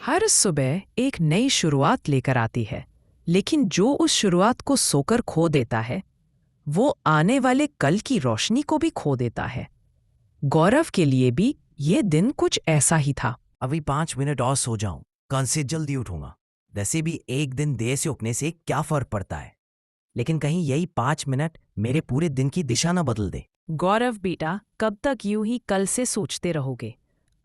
हर सुबह एक नई शुरुआत लेकर आती है, लेकिन जो उस शुरुआत को सोकर खो देता है, वो आने वाले कल की रोशनी को भी खो देता है। गौरव के लिए भी ये दिन कुछ ऐसा ही था। अभी 5 मिनट और सो जाऊं, कल से जल्दी उठूंगा। वैसे भी एक दिन देर से उठने से क्या फर्क पड़ता है, लेकिन कहीं यही 5 मिनट मेरे पूरे दिन की दिशा न बदल दे। गौरव बेटा, कब तक यूं ही कल से सोचते रहोगे?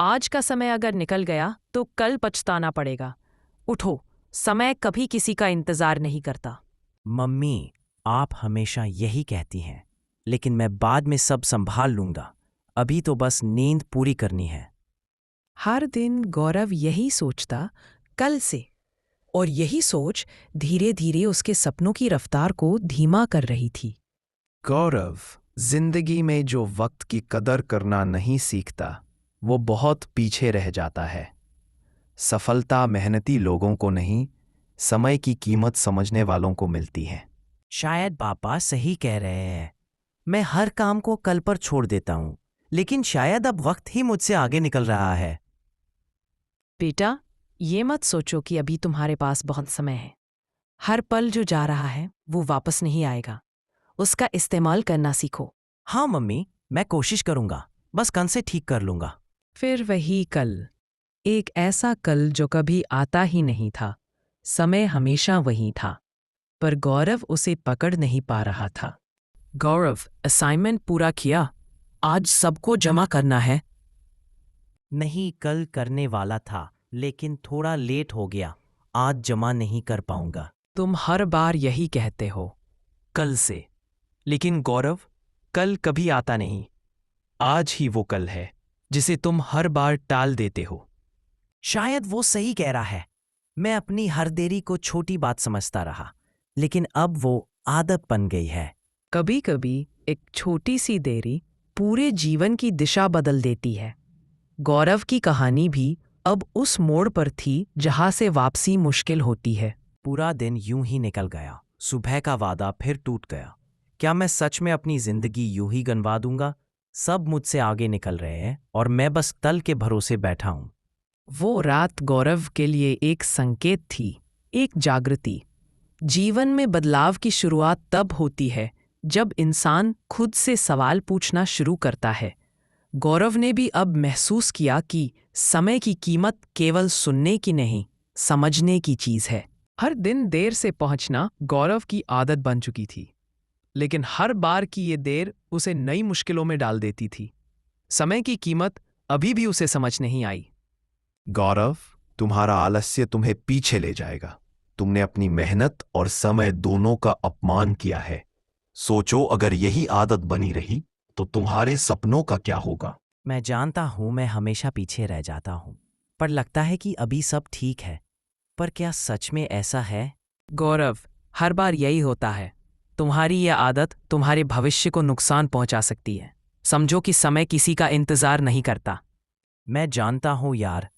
आज का समय अगर निकल गया तो कल पछताना पड़ेगा। उठो, समय कभी किसी का इंतजार नहीं करता। मम्मी, आप हमेशा यही कहती हैं, लेकिन मैं बाद में सब संभाल लूंगा। अभी तो बस नींद पूरी करनी है। हर दिन गौरव यही सोचता, कल से, और यही सोच धीरे धीरे उसके सपनों की रफ्तार को धीमा कर रही थी। गौरव जिंदगी में जो वक्त की कदर करना नहीं सीखता, वो बहुत पीछे रह जाता है। सफलता मेहनती लोगों को नहीं, समय की कीमत समझने वालों को मिलती है। शायद पापा सही कह रहे हैं। मैं हर काम को कल पर छोड़ देता हूं, लेकिन शायद अब वक्त ही मुझसे आगे निकल रहा है। बेटा, ये मत सोचो कि अभी तुम्हारे पास बहुत समय है। हर पल जो जा रहा है वो वापस नहीं आएगा। उसका इस्तेमाल करना सीखो। हाँ मम्मी, मैं कोशिश करूंगा, बस कल से ठीक कर लूंगा। फिर वही कल, एक ऐसा कल जो कभी आता ही नहीं था। समय हमेशा वही था, पर गौरव उसे पकड़ नहीं पा रहा था। गौरव, असाइनमेंट पूरा किया? आज सबको जमा करना है। नहीं, कल करने वाला था, लेकिन थोड़ा लेट हो गया। आज जमा नहीं कर पाऊंगा। तुम हर बार यही कहते हो, कल से। लेकिन गौरव, कल कभी आता नहीं। आज ही वो कल है जिसे तुम हर बार टाल देते हो। शायद वो सही कह रहा है। मैं अपनी हर देरी को छोटी बात समझता रहा, लेकिन अब वो आदत बन गई है। कभी कभी एक छोटी सी देरी पूरे जीवन की दिशा बदल देती है। गौरव की कहानी भी अब उस मोड़ पर थी जहां से वापसी मुश्किल होती है। पूरा दिन यूं ही निकल गया। सुबह का वादा फिर टूट गया। क्या मैं सच में अपनी जिंदगी यूं ही गंवा दूंगा? सब मुझसे आगे निकल रहे हैं और मैं बस कल के भरोसे बैठा हूं। वो रात गौरव के लिए एक संकेत थी, एक जागृति। जीवन में बदलाव की शुरुआत तब होती है जब इंसान खुद से सवाल पूछना शुरू करता है। गौरव ने भी अब महसूस किया कि समय की कीमत केवल सुनने की नहीं, समझने की चीज है। हर दिन देर से पहुंचना गौरव की आदत बन चुकी थी, लेकिन हर बार की ये देर उसे नई मुश्किलों में डाल देती थी। समय की कीमत अभी भी उसे समझ नहीं आई। गौरव, तुम्हारा आलस्य तुम्हें पीछे ले जाएगा। तुमने अपनी मेहनत और समय दोनों का अपमान किया है। सोचो, अगर यही आदत बनी रही तो तुम्हारे सपनों का क्या होगा? मैं जानता हूं मैं हमेशा पीछे रह जाता हूं, पर लगता है कि अभी सब ठीक है। पर क्या सच में ऐसा है? गौरव, हर बार यही होता है। तुम्हारी यह आदत तुम्हारे भविष्य को नुकसान पहुंचा सकती है। समझो कि समय किसी का इंतजार नहीं करता। मैं जानता हूं यार,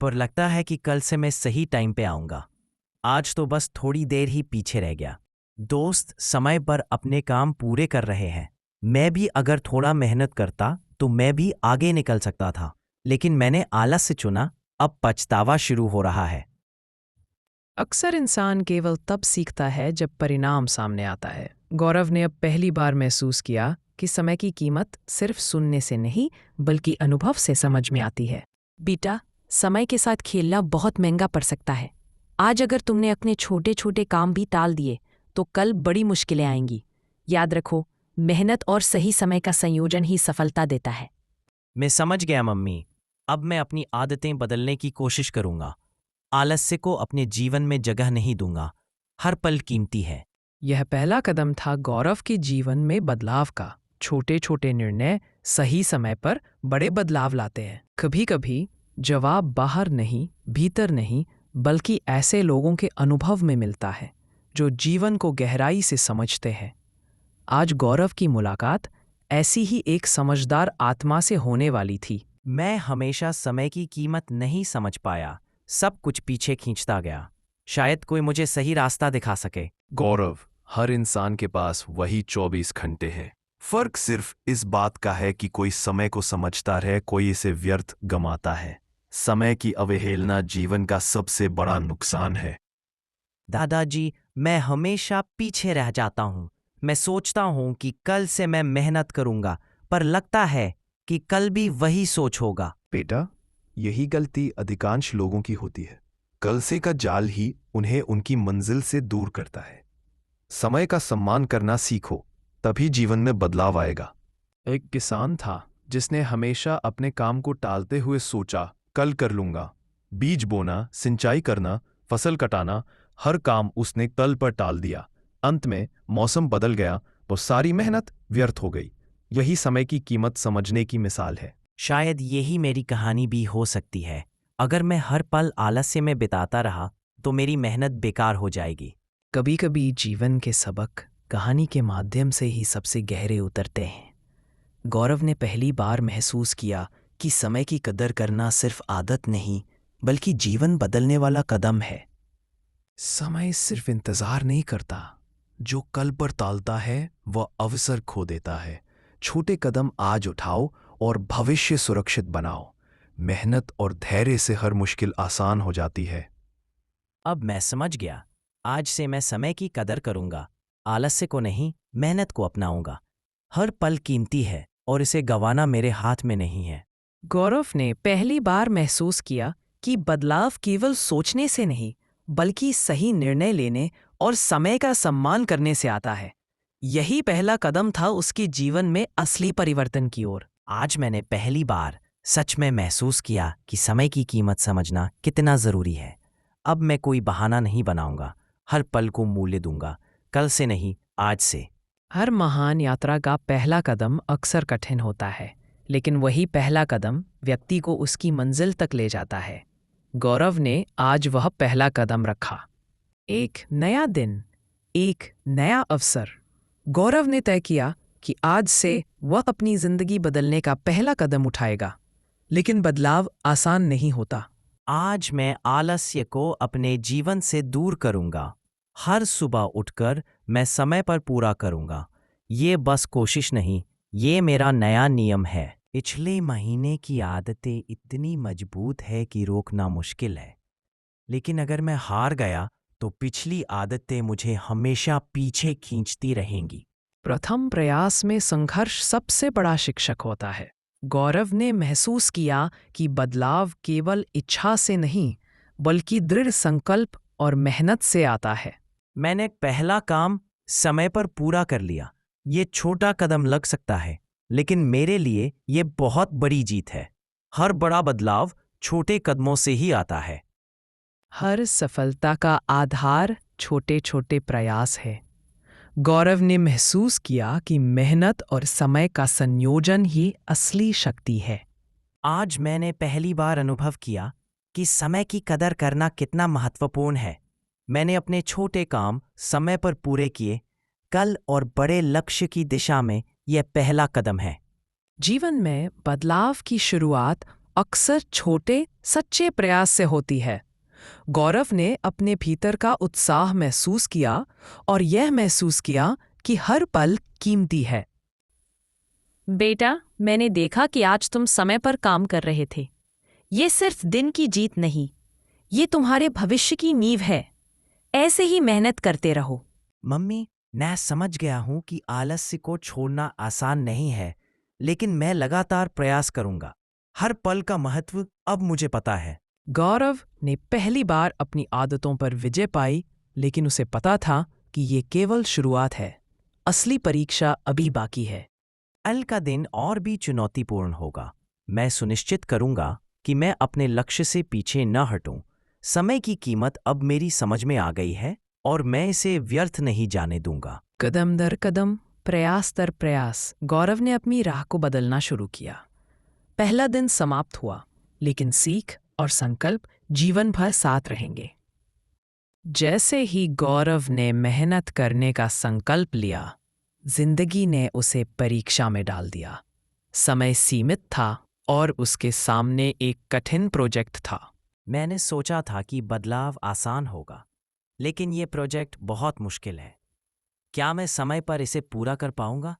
पर लगता है कि कल से मैं सही टाइम पे आऊंगा। आज तो बस थोड़ी देर ही पीछे रह गया। दोस्त समय पर अपने काम पूरे कर रहे हैं। मैं भी अगर थोड़ा मेहनत करता तो मैं भी आगे निकल सकता था, लेकिन मैंने आलस से चुना। अब पछतावा शुरू हो रहा है। अक्सर इंसान केवल तब सीखता है जब परिणाम सामने आता है। गौरव ने अब पहली बार महसूस किया कि समय की कीमत सिर्फ सुनने से नहीं, बल्कि अनुभव से समझ में आती है। बेटा, समय के साथ खेलना बहुत महंगा पड़ सकता है। आज अगर तुमने अपने छोटे छोटे काम भी टाल दिए तो कल बड़ी मुश्किलें आएंगी। याद रखो, मेहनत और सही समय का संयोजन ही सफलता देता है। मैं समझ गया मम्मी। अब मैं अपनी आदतें बदलने की कोशिश करूंगा। आलस्य को अपने जीवन में जगह नहीं दूंगा। हर पल कीमती है। यह पहला कदम था गौरव के जीवन में बदलाव का। छोटे छोटे निर्णय सही समय पर बड़े बदलाव लाते हैं। कभी कभी जवाब बाहर नहीं, भीतर नहीं, बल्कि ऐसे लोगों के अनुभव में मिलता है जो जीवन को गहराई से समझते हैं। आज गौरव की मुलाकात ऐसी ही एक समझदार आत्मा से होने वाली थी। मैं हमेशा समय की कीमत नहीं समझ पाया। सब कुछ पीछे खींचता गया। शायद कोई मुझे सही रास्ता दिखा सके। गौरव, हर इंसान के पास वही 24 घंटे हैं। फर्क सिर्फ इस बात का है कि कोई समय को समझता है, कोई इसे व्यर्थ गमाता है। समय की अवहेलना जीवन का सबसे बड़ा नुकसान है। दादाजी, मैं हमेशा पीछे रह जाता हूँ। मैं सोचता हूँ कि कल से मैं मेहनत करूँगा, पर लगता है कि कल भी वही सोच होगा। बेटा, यही गलती अधिकांश लोगों की होती है। कल से का जाल ही उन्हें उनकी मंजिल से दूर करता है। समय का सम्मान करना सीखो, तभी जीवन में बदलाव आएगा। एक किसान था जिसने हमेशा अपने काम को टालते हुए सोचा, कल कर लूंगा। बीज बोना, सिंचाई करना, फसल कटाना, हर काम उसने कल पर टाल दिया। अंत में मौसम बदल गया तो सारी मेहनत व्यर्थ हो गई। यही समय की कीमत समझने की मिसाल है। शायद यही मेरी कहानी भी हो सकती है। अगर मैं हर पल आलस्य में बिताता रहा तो मेरी मेहनत बेकार हो जाएगी। कभी कभी जीवन के सबक कहानी के माध्यम से ही सबसे गहरे उतरते हैं। गौरव ने पहली बार महसूस किया कि समय की कदर करना सिर्फ आदत नहीं, बल्कि जीवन बदलने वाला कदम है। समय सिर्फ इंतजार नहीं करता, जो कल पर टालता है वह अवसर खो देता है। छोटे कदम आज उठाओ और भविष्य सुरक्षित बनाओ। मेहनत और धैर्य से हर मुश्किल आसान हो जाती है। अब मैं समझ गया। आज से मैं समय की कदर करूंगा, आलस्य को नहीं, मेहनत को अपनाऊंगा। हर पल कीमती है और इसे गंवाना मेरे हाथ में नहीं है। गौरव ने पहली बार महसूस किया कि बदलाव केवल सोचने से नहीं, बल्कि सही निर्णय लेने और समय का सम्मान करने से आता है। यही पहला कदम था उसके जीवन में असली परिवर्तन की ओर। आज मैंने पहली बार सच में महसूस किया कि समय की कीमत समझना कितना जरूरी है। अब मैं कोई बहाना नहीं बनाऊंगा, हर पल को मूल्य दूंगा, कल से नहीं, आज से। हर महान यात्रा का पहला कदम अक्सर कठिन होता है, लेकिन वही पहला कदम व्यक्ति को उसकी मंजिल तक ले जाता है। गौरव ने आज वह पहला कदम रखा। एक नया दिन, एक नया अवसर। गौरव ने तय किया कि आज से वह अपनी जिंदगी बदलने का पहला कदम उठाएगा। लेकिन बदलाव आसान नहीं होता। आज मैं आलस्य को अपने जीवन से दूर करूंगा। हर सुबह उठकर मैं समय पर पूरा करूंगा। ये बस कोशिश नहीं, ये मेरा नया नियम है। पिछले महीने की आदतें इतनी मजबूत है कि रोकना मुश्किल है, लेकिन अगर मैं हार गया तो पिछली आदतें मुझे हमेशा पीछे खींचती रहेंगी। प्रथम प्रयास में संघर्ष सबसे बड़ा शिक्षक होता है। गौरव ने महसूस किया कि बदलाव केवल इच्छा से नहीं, बल्कि दृढ़ संकल्प और मेहनत से आता है। मैंने पहला काम समय पर पूरा कर लिया। ये छोटा कदम लग सकता है, लेकिन मेरे लिए ये बहुत बड़ी जीत है। हर बड़ा बदलाव छोटे कदमों से ही आता है। हर सफलता का आधार छोटे छोटे प्रयास है। गौरव ने महसूस किया कि मेहनत और समय का संयोजन ही असली शक्ति है। आज मैंने पहली बार अनुभव किया कि समय की कदर करना कितना महत्वपूर्ण है। मैंने अपने छोटे काम समय पर पूरे किए। कल और बड़े लक्ष्य की दिशा में यह पहला कदम है। जीवन में बदलाव की शुरुआत अक्सर छोटे सच्चे प्रयास से होती है। गौरव ने अपने भीतर का उत्साह महसूस किया और यह महसूस किया कि हर पल कीमती है। बेटा, मैंने देखा कि आज तुम समय पर काम कर रहे थे। ये सिर्फ दिन की जीत नहीं, ये तुम्हारे भविष्य की नींव है। ऐसे ही मेहनत करते रहो। मम्मी, मैं समझ गया हूं कि आलस्य को छोड़ना आसान नहीं है, लेकिन मैं लगातार प्रयास करूंगा। हर पल का महत्व अब मुझे पता है। गौरव ने पहली बार अपनी आदतों पर विजय पाई, लेकिन उसे पता था कि ये केवल शुरुआत है। असली परीक्षा अभी बाकी है। कल का दिन और भी चुनौतीपूर्ण होगा। मैं सुनिश्चित करूंगा कि मैं अपने लक्ष्य से पीछे न हटूं। समय की कीमत अब मेरी समझ में आ गई है और मैं इसे व्यर्थ नहीं जाने दूंगा। कदम दर कदम, प्रयास दर प्रयास, गौरव ने अपनी राह को बदलना शुरू किया। पहला दिन समाप्त हुआ, लेकिन सीख और संकल्प जीवन भर साथ रहेंगे। जैसे ही गौरव ने मेहनत करने का संकल्प लिया, जिंदगी ने उसे परीक्षा में डाल दिया। समय सीमित था और उसके सामने एक कठिन प्रोजेक्ट था। मैंने सोचा था कि बदलाव आसान होगा, लेकिन ये प्रोजेक्ट बहुत मुश्किल है। क्या मैं समय पर इसे पूरा कर पाऊंगा?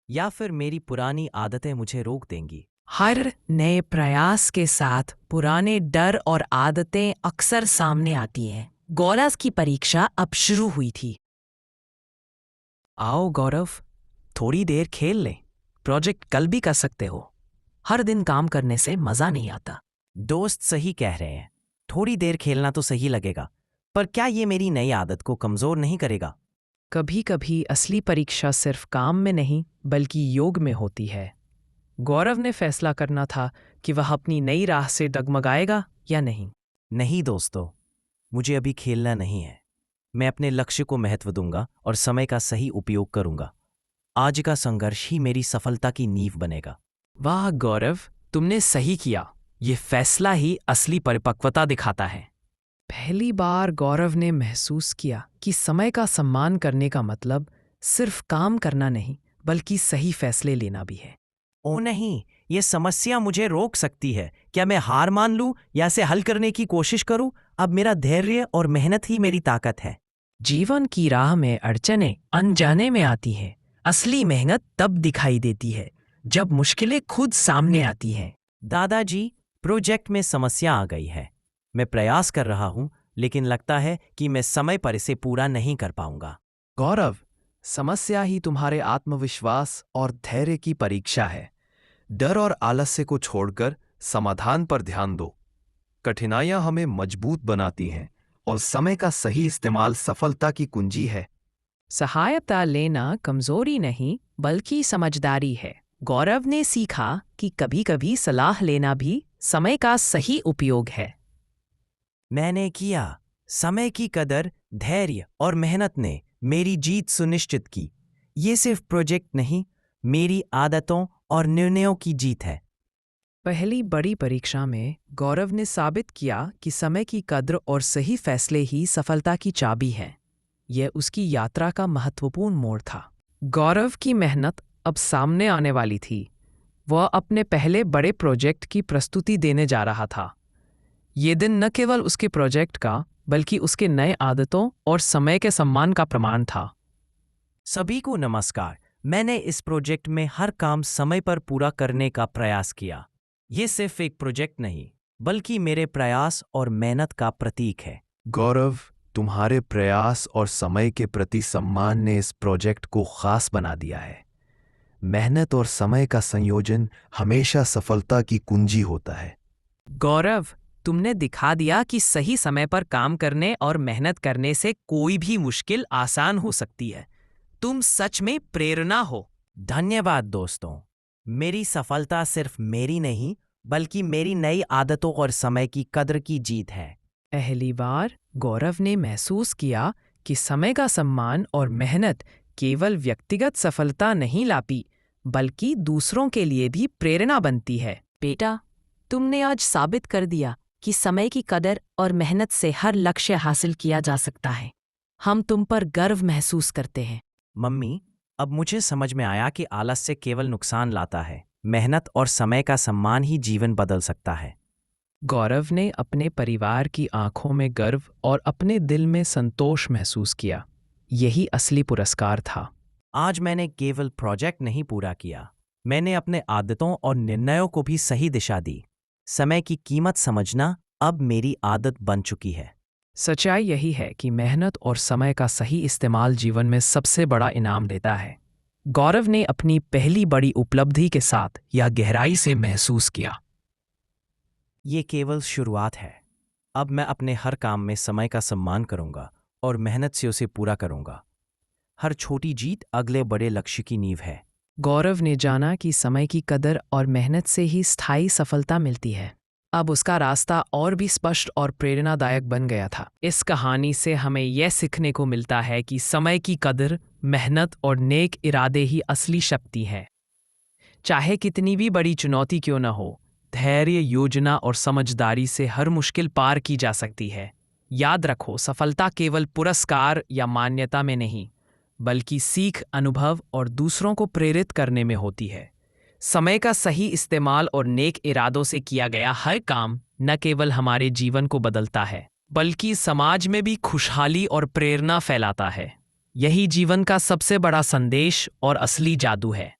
या फिर मेरी पुरानी आदतें मुझे रोक देंगी? हर नए प्रयास के साथ पुराने डर और आदतें अक्सर सामने आती हैं। गौरव की परीक्षा अब शुरू हुई थी। आओ गौरव, थोड़ी देर खेल लें। प्रोजेक्ट कल भी कर सकते हो। हर दिन काम करने से मजा नहीं आता। दोस्त सही कह रहे हैं। थोड़ी देर खेलना तो सही लगेगा, पर क्या ये मेरी नई आदत को कमजोर नहीं करेगा? कभी कभी असली परीक्षा सिर्फ काम में नहीं बल्कि योग में होती है। गौरव ने फैसला करना था कि वह अपनी नई राह से डगमगाएगा या नहीं। नहीं दोस्तों, मुझे अभी खेलना नहीं है। मैं अपने लक्ष्य को महत्व दूंगा और समय का सही उपयोग करूंगा। आज का संघर्ष ही मेरी सफलता की नींव बनेगा। वाह गौरव, तुमने सही किया। ये फैसला ही असली परिपक्वता दिखाता है। पहली बार गौरव ने महसूस किया कि समय का सम्मान करने का मतलब सिर्फ काम करना नहीं बल्कि सही फैसले लेना भी है। ओ नहीं, ये समस्या मुझे रोक सकती है। क्या मैं हार मान लूं या इसे हल करने की कोशिश करूं? अब मेरा धैर्य और मेहनत ही मेरी ताकत है। जीवन की राह में अड़चनें अनजाने में आती हैं। असली मेहनत तब दिखाई देती है जब मुश्किलें खुद सामने आती हैं। दादाजी, प्रोजेक्ट में समस्या आ गई है। मैं प्रयास कर रहा हूं, लेकिन लगता है कि मैं समय पर इसे पूरा नहीं कर पाऊंगा। गौरव, समस्या ही तुम्हारे आत्मविश्वास और धैर्य की परीक्षा है। डर और आलस्य को छोड़कर समाधान पर ध्यान दो। कठिनाइयां हमें मजबूत बनाती हैं और समय का सही इस्तेमाल सफलता की कुंजी है। सहायता लेना कमजोरी नहीं बल्कि समझदारी है। गौरव ने सीखा कि कभी-कभी सलाह लेना भी समय का सही उपयोग है। मैंने किया। समय की कदर, धैर्य और मेहनत ने मेरी जीत सुनिश्चित की। ये सिर्फ प्रोजेक्ट नहीं, मेरी आदतों और निर्णयों की जीत है। पहली बड़ी परीक्षा में गौरव ने साबित किया कि समय की कद्र और सही फैसले ही सफलता की चाबी है। यह उसकी यात्रा का महत्वपूर्ण मोड़ था। गौरव की मेहनत अब सामने आने वाली थी। वह अपने पहले बड़े प्रोजेक्ट की प्रस्तुति देने जा रहा था। ये दिन न केवल उसके प्रोजेक्ट का बल्कि उसके नए आदतों और समय के सम्मान का प्रमाण था। सभी को नमस्कार। मैंने इस प्रोजेक्ट में हर काम समय पर पूरा करने का प्रयास किया। ये सिर्फ एक प्रोजेक्ट नहीं, बल्कि मेरे प्रयास और मेहनत का प्रतीक है। गौरव, तुम्हारे प्रयास और समय के प्रति सम्मान ने इस प्रोजेक्ट को खास बना दिया है। मेहनत और समय का संयोजन हमेशा सफलता की कुंजी होता है। गौरव, तुमने दिखा दिया कि सही समय पर काम करने और मेहनत करने से कोई भी मुश्किल आसान हो सकती है। तुम सच में प्रेरणा हो। धन्यवाद दोस्तों। मेरी सफलता सिर्फ मेरी नहीं, बल्कि मेरी नई आदतों और समय की कद्र की जीत है। पहली बार गौरव ने महसूस किया कि समय का सम्मान और मेहनत केवल व्यक्तिगत सफलता नहीं लाती, बल्कि दूसरों के लिए भी प्रेरणा बनती है। बेटा, तुमने आज साबित कर दिया कि समय की कदर और मेहनत से हर लक्ष्य हासिल किया जा सकता है। हम तुम पर गर्व महसूस करते हैं। मम्मी, अब मुझे समझ में आया कि आलस्य केवल नुकसान लाता है। मेहनत और समय का सम्मान ही जीवन बदल सकता है। गौरव ने अपने परिवार की आंखों में गर्व और अपने दिल में संतोष महसूस किया। यही असली पुरस्कार था। आज मैंने केवल प्रोजेक्ट नहीं पूरा किया, मैंने अपने आदतों और निर्णयों को भी सही दिशा दी। समय की कीमत समझना अब मेरी आदत बन चुकी है। सच्चाई यही है कि मेहनत और समय का सही इस्तेमाल जीवन में सबसे बड़ा इनाम देता है। गौरव ने अपनी पहली बड़ी उपलब्धि के साथ यह गहराई से महसूस किया। ये केवल शुरुआत है। अब मैं अपने हर काम में समय का सम्मान करूंगा और मेहनत से उसे पूरा करूंगा। हर छोटी जीत अगले बड़े लक्ष्य की नींव है। गौरव ने जाना कि समय की कदर और मेहनत से ही स्थायी सफलता मिलती है। अब उसका रास्ता और भी स्पष्ट और प्रेरणादायक बन गया था। इस कहानी से हमें यह सीखने को मिलता है कि समय की कदर, मेहनत और नेक इरादे ही असली शक्ति है। चाहे कितनी भी बड़ी चुनौती क्यों न हो, धैर्य, योजना और समझदारी से हर मुश्किल पार की जा सकती है। याद रखो, सफलता केवल पुरस्कार या मान्यता में नहीं, बल्कि सीख, अनुभव और दूसरों को प्रेरित करने में होती है। समय का सही इस्तेमाल और नेक इरादों से किया गया हर काम न केवल हमारे जीवन को बदलता है, बल्कि समाज में भी खुशहाली और प्रेरणा फैलाता है। यही जीवन का सबसे बड़ा संदेश और असली जादू है।